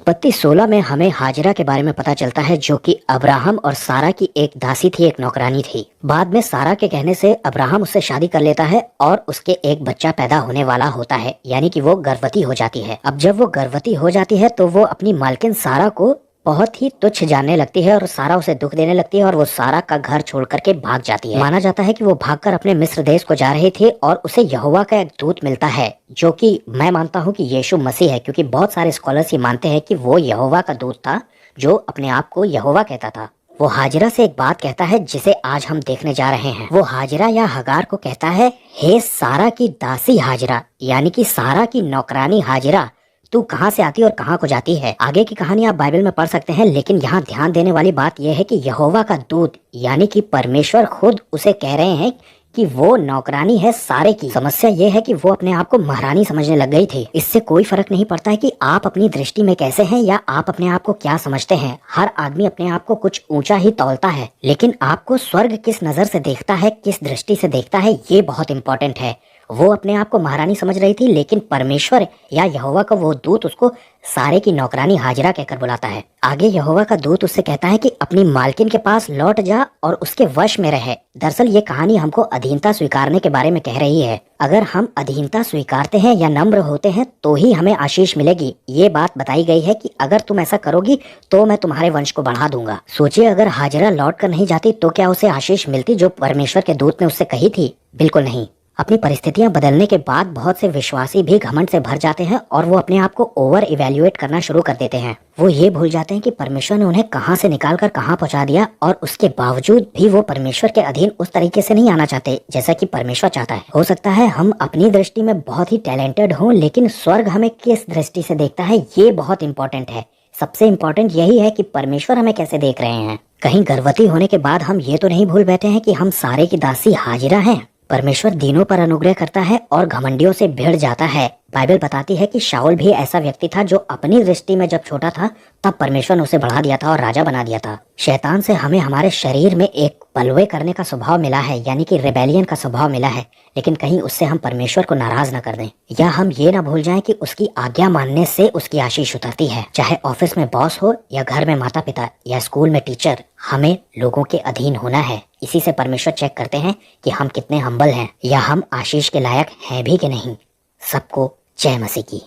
उत्पत्ति 16 में हमें हाजिरा के बारे में पता चलता है, जो कि अब्राहम और सारा की एक दासी थी, एक नौकरानी थी। बाद में सारा के कहने से अब्राहम उससे शादी कर लेता है और उसके एक बच्चा पैदा होने वाला होता है, यानी कि वो गर्भवती हो जाती है। अब जब वो गर्भवती हो जाती है तो वो अपनी मालकिन सारा को बहुत ही तुच्छ जानने लगती है और सारा उसे दुख देने लगती है और वो सारा का घर छोड़ करके भाग जाती है। माना जाता है कि वो भागकर अपने मिस्र देश को जा रही थी और उसे यहोवा का एक दूत मिलता है, जो कि मैं मानता हूँ कि यीशु मसीह है, क्योंकि बहुत सारे स्कॉलर्स ये मानते हैं कि वो यहोवा का दूत था जो अपने आप को यहोवा कहता था। वो हाजिरा से एक बात कहता है जिसे आज हम देखने जा रहे हैं। वो हाजिरा या हगार को कहता है, हे सारा की दासी हाजिरा, यानी कि सारा की नौकरानी हाजिरा, तू कहाँ से आती और कहाँ को जाती है। आगे की कहानी आप बाइबल में पढ़ सकते हैं, लेकिन यहाँ ध्यान देने वाली बात यह है कि यहोवा का दूत यानी कि परमेश्वर खुद उसे कह रहे हैं कि वो नौकरानी है सारे की। समस्या ये है कि वो अपने आप को महारानी समझने लग गई थी। इससे कोई फर्क नहीं पड़ता है कि आप अपनी दृष्टि में कैसे हैं या आप अपने आप को क्या समझते हैं। हर आदमी अपने आप को कुछ ऊंचा ही तौलता है, लेकिन आपको स्वर्ग किस नजर से देखता है, किस दृष्टि से देखता है, ये बहुत इंपॉर्टेंट है। वो अपने आप को महारानी समझ रही थी, लेकिन परमेश्वर या यहोवा का वो दूत उसको सारे की नौकरानी हाजिरा कहकर बुलाता है। आगे यहोवा का दूत उससे कहता है कि अपनी मालकिन के पास लौट जा और उसके वश में रहे। दरअसल ये कहानी हमको अधीनता स्वीकारने के बारे में कह रही है। अगर हम अधीनता स्वीकारते हैं या नम्र होते हैं तो ही हमें आशीष मिलेगी। ये बात बताई गई है कि अगर तुम ऐसा करोगी तो मैं तुम्हारे वंश को बढ़ा दूंगा। सोचिए, अगर हाजिरा लौट कर नहीं जाती तो क्या उसे आशीष मिलती जो परमेश्वर के दूत ने उससे कही थी? बिल्कुल नहीं। अपनी परिस्थितियां बदलने के बाद बहुत से विश्वासी भी घमंड से भर जाते हैं और वो अपने आप को ओवर इवेल्युएट करना शुरू कर देते हैं। वो ये भूल जाते हैं कि परमेश्वर ने उन्हें कहां से निकाल कर कहां पहुंचा दिया, और उसके बावजूद भी वो परमेश्वर के अधीन उस तरीके से नहीं आना चाहते जैसा कि परमेश्वर चाहता है। हो सकता है हम अपनी दृष्टि में बहुत ही टैलेंटेड हों, लेकिन स्वर्ग हमें किस दृष्टि से देखता है ये बहुत इंपॉर्टेंट है। सबसे इम्पोर्टेंट यही है कि परमेश्वर हमें कैसे देख रहे हैं। कहीं गर्भवती होने के बाद हम ये तो नहीं भूल बैठे हैं कि हम सारे की दासी हाजिरा हैं। परमेश्वर दीनों पर अनुग्रह करता है और घमंडियों से भिड़ जाता है। बाइबल बताती है कि शाऊल भी ऐसा व्यक्ति था जो अपनी दृष्टि में जब छोटा था तब परमेश्वर ने उसे बढ़ा दिया था और राजा बना दिया था। शैतान से हमें हमारे शरीर में एक पलवे करने का स्वभाव मिला है, यानी कि रिबेलियन का स्वभाव मिला है, लेकिन कहीं उससे हम परमेश्वर को नाराज न कर दें, या हम ये ना भूल जाएं कि उसकी आज्ञा मानने से उसकी आशीष उतरती है। चाहे ऑफिस में बॉस हो या घर में माता पिता या स्कूल में टीचर, हमें लोगों के अधीन होना है। इसी से परमेश्वर चेक करते हैं कि हम कितने हम्बल हैं या हम आशीष के लायक हैं भी कि नहीं। सबको जय मसीह की।